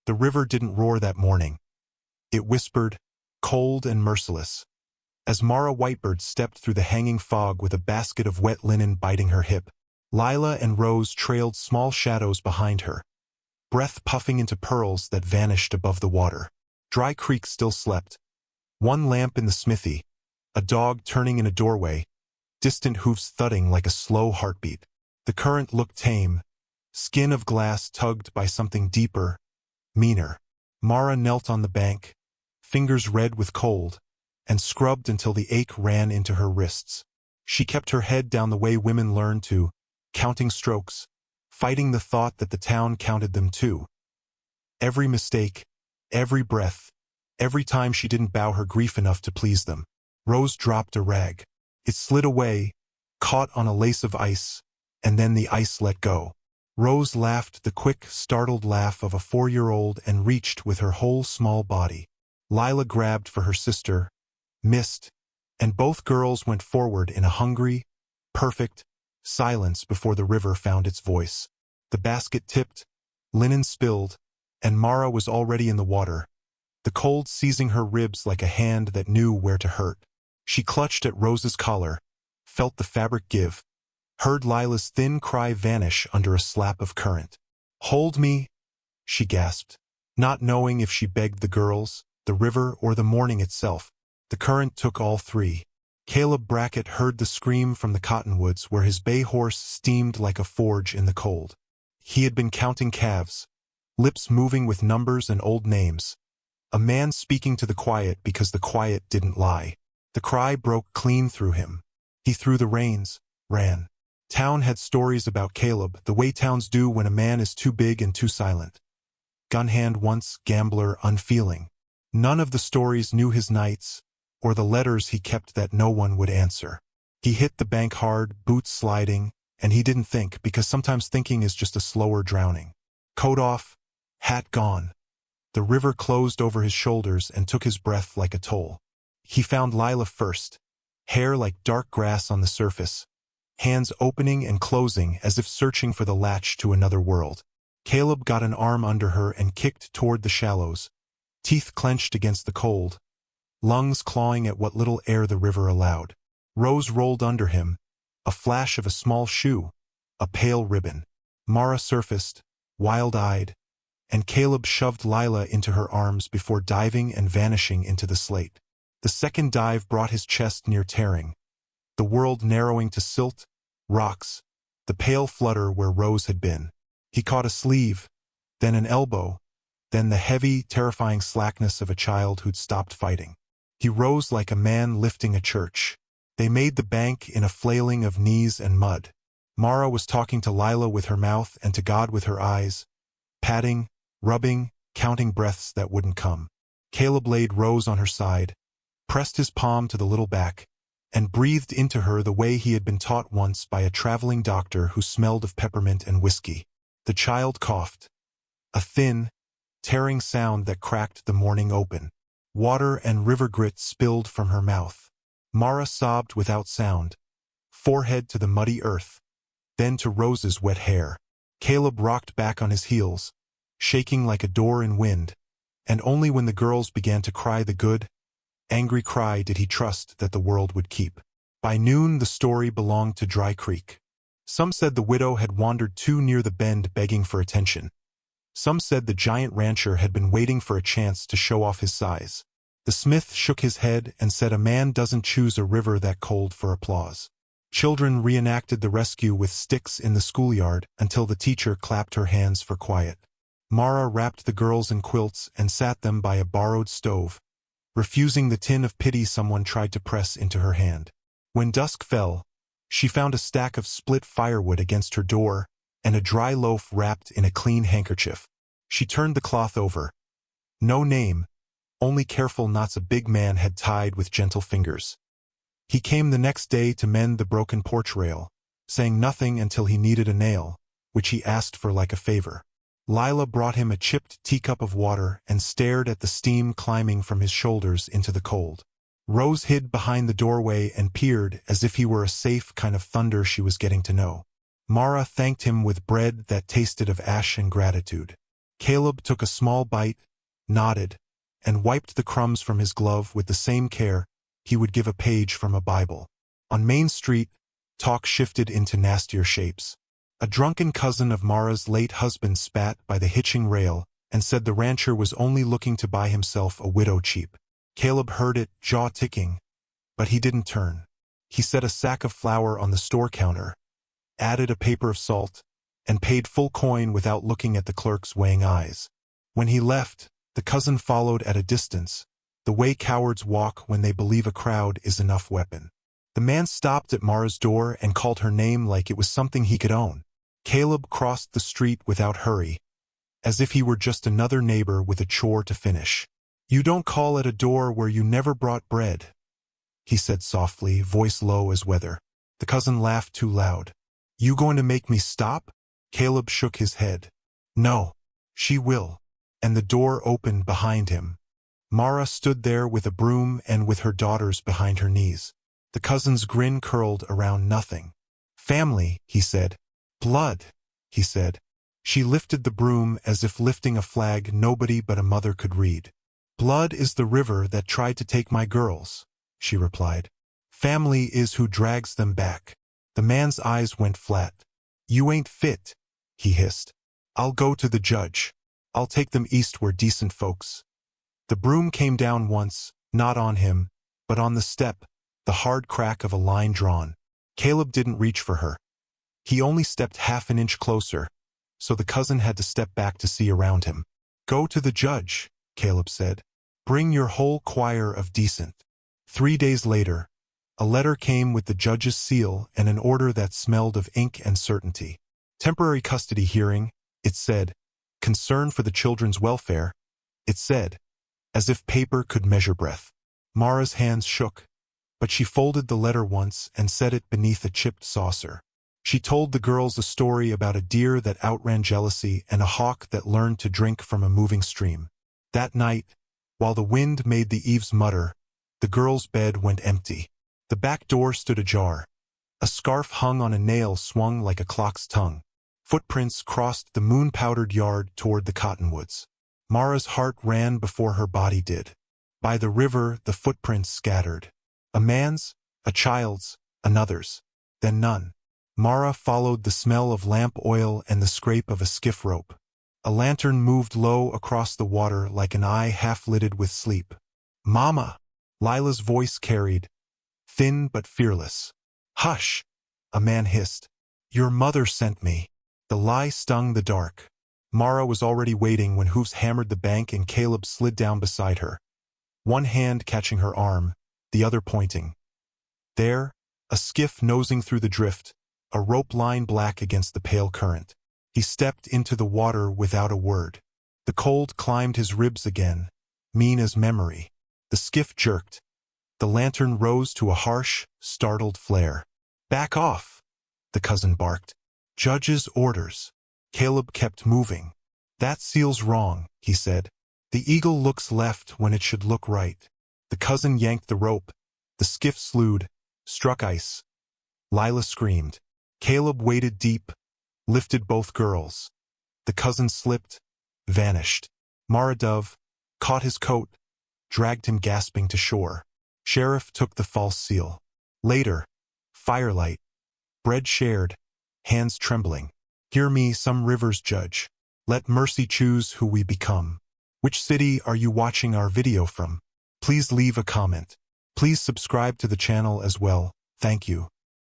The river didn't roar that morning. It whispered, cold and merciless. As Mara Whitebird stepped through the hanging fog with a basket of wet linen biting her hip, Lila and Rose trailed small shadows behind her, breath puffing into pearls that vanished above the water. Dry Creek still slept. One lamp in the smithy, a dog turning in a doorway, distant hoofs thudding like a slow heartbeat. The current looked tame, skin of glass tugged by something deeper, meaner. Mara knelt on the bank, fingers red with cold, and scrubbed until the ache ran into her wrists. She kept her head down the way women learn to, counting strokes, fighting the thought that the town counted them too. Every mistake, every breath, every time she didn't bow her grief enough to please them. Rose dropped a rag. It slid away, caught on a lace of ice, and then the ice let go. Rose laughed the quick, startled laugh of a 4-year-old and reached with her whole small body. Lila grabbed for her sister, missed, and both girls went forward in a hungry, perfect silence before the river found its voice. The basket tipped, linen spilled, and Mara was already in the water, the cold seizing her ribs like a hand that knew where to hurt. She clutched at Rose's collar, felt the fabric give, heard Lila's thin cry vanish under a slap of current. "Hold me," she gasped, not knowing if she begged the girls, the river, or the morning itself. The current took all three. Caleb Brackett heard the scream from the cottonwoods where his bay horse steamed like a forge in the cold. He had been counting calves, lips moving with numbers and old names. A man speaking to the quiet because the quiet didn't lie. The cry broke clean through him. He threw the reins, ran. Town had stories about Caleb, the way towns do when a man is too big and too silent. Gun hand once, gambler, unfeeling. None of the stories knew his nights, or the letters he kept that no one would answer. He hit the bank hard, boots sliding, and he didn't think, because sometimes thinking is just a slower drowning. Coat off, hat gone. The river closed over his shoulders and took his breath like a toll. He found Lila first, hair like dark grass on the surface, hands opening and closing as if searching for the latch to another world. Caleb got an arm under her and kicked toward the shallows, teeth clenched against the cold, lungs clawing at what little air the river allowed. Rose rolled under him, a flash of a small shoe, a pale ribbon. Mara surfaced, wild-eyed, and Caleb shoved Lila into her arms before diving and vanishing into the slate. The second dive brought his chest near tearing, the world narrowing to silt, rocks, the pale flutter where Rose had been. He caught a sleeve, then an elbow, then the heavy, terrifying slackness of a child who'd stopped fighting. He rose like a man lifting a church. They made the bank in a flailing of knees and mud. Mara was talking to Lila with her mouth and to God with her eyes, patting, rubbing, counting breaths that wouldn't come. Caleb laid Rose on her side, pressed his palm to the little back, and breathed into her the way he had been taught once by a traveling doctor who smelled of peppermint and whiskey. The child coughed, a thin, tearing sound that cracked the morning open. Water and river grit spilled from her mouth. Mara sobbed without sound, forehead to the muddy earth, then to Rose's wet hair. Caleb rocked back on his heels, shaking like a door in wind, and only when the girls began to cry the good, angry cry did he trust that the world would keep. By noon the story belonged to Dry Creek. Some said the widow had wandered too near the bend begging for attention. Some said the giant rancher had been waiting for a chance to show off his size. The smith shook his head and said a man doesn't choose a river that cold for applause. Children reenacted the rescue with sticks in the schoolyard until the teacher clapped her hands for quiet. Mara wrapped the girls in quilts and sat them by a borrowed stove, refusing the tin of pity someone tried to press into her hand. When dusk fell, she found a stack of split firewood against her door and a dry loaf wrapped in a clean handkerchief. She turned the cloth over. No name, only careful knots a big man had tied with gentle fingers. He came the next day to mend the broken porch rail, saying nothing until he needed a nail, which he asked for like a favor. Lila brought him a chipped teacup of water and stared at the steam climbing from his shoulders into the cold. Rose hid behind the doorway and peered as if he were a safe kind of thunder she was getting to know. Mara thanked him with bread that tasted of ash and gratitude. Caleb took a small bite, nodded, and wiped the crumbs from his glove with the same care he would give a page from a Bible. On Main Street, talk shifted into nastier shapes. A drunken cousin of Mara's late husband spat by the hitching rail and said the rancher was only looking to buy himself a widow cheap. Caleb heard it, jaw ticking, but he didn't turn. He set a sack of flour on the store counter, added a paper of salt, and paid full coin without looking at the clerk's weighing eyes. When he left, the cousin followed at a distance, the way cowards walk when they believe a crowd is enough weapon. The man stopped at Mara's door and called her name like it was something he could own. Caleb crossed the street without hurry, as if he were just another neighbor with a chore to finish. "You don't call at a door where you never brought bread," he said softly, voice low as weather. The cousin laughed too loud. "You going to make me stop?" Caleb shook his head. "No, she will." And the door opened behind him. Mara stood there with a broom and with her daughters behind her knees. The cousin's grin curled around nothing. "Family," he said. "Blood," he said. She lifted the broom as if lifting a flag nobody but a mother could read. "Blood is the river that tried to take my girls," she replied. "Family is who drags them back." The man's eyes went flat. "You ain't fit," he hissed. "I'll go to the judge. I'll take them east where decent folks." The broom came down once, not on him, but on the step, the hard crack of a line drawn. Caleb didn't reach for her. He only stepped half an inch closer, so the cousin had to step back to see around him. "Go to the judge," Caleb said. "Bring your whole choir of decent." 3 days later, a letter came with the judge's seal and an order that smelled of ink and certainty. "Temporary custody hearing," it said. "Concern for the children's welfare," it said, as if paper could measure breath. Mara's hands shook, but she folded the letter once and set it beneath a chipped saucer. She told the girls a story about a deer that outran jealousy and a hawk that learned to drink from a moving stream. That night, while the wind made the eaves mutter, the girls' bed went empty. The back door stood ajar. A scarf hung on a nail swung like a clock's tongue. Footprints crossed the moon-powdered yard toward the cottonwoods. Mara's heart ran before her body did. By the river, the footprints scattered. A man's, a child's, another's, then none. Mara followed the smell of lamp oil and the scrape of a skiff rope. A lantern moved low across the water like an eye half-lidded with sleep. "Mama!" Lila's voice carried, thin but fearless. "Hush!" a man hissed. "Your mother sent me." The lie stung the dark. Mara was already waiting when hoofs hammered the bank and Caleb slid down beside her, one hand catching her arm, the other pointing. There, a skiff nosing through the drift, a rope line black against the pale current. He stepped into the water without a word. The cold climbed his ribs again, mean as memory. The skiff jerked. The lantern rose to a harsh, startled flare. "Back off!" the cousin barked. "Judge's orders." Caleb kept moving. "That seal's wrong," he said. "The eagle looks left when it should look right." The cousin yanked the rope. The skiff slewed, struck ice. Lila screamed. Caleb waded deep, lifted both girls. The cousin slipped, vanished. Mara Dove caught his coat, dragged him gasping to shore. Sheriff took the false seal. Later, firelight, bread shared, hands trembling. "Hear me, some rivers judge. Let mercy choose who we become." Which city are you watching our video from? Please leave a comment. Please subscribe to the channel as well. Thank you.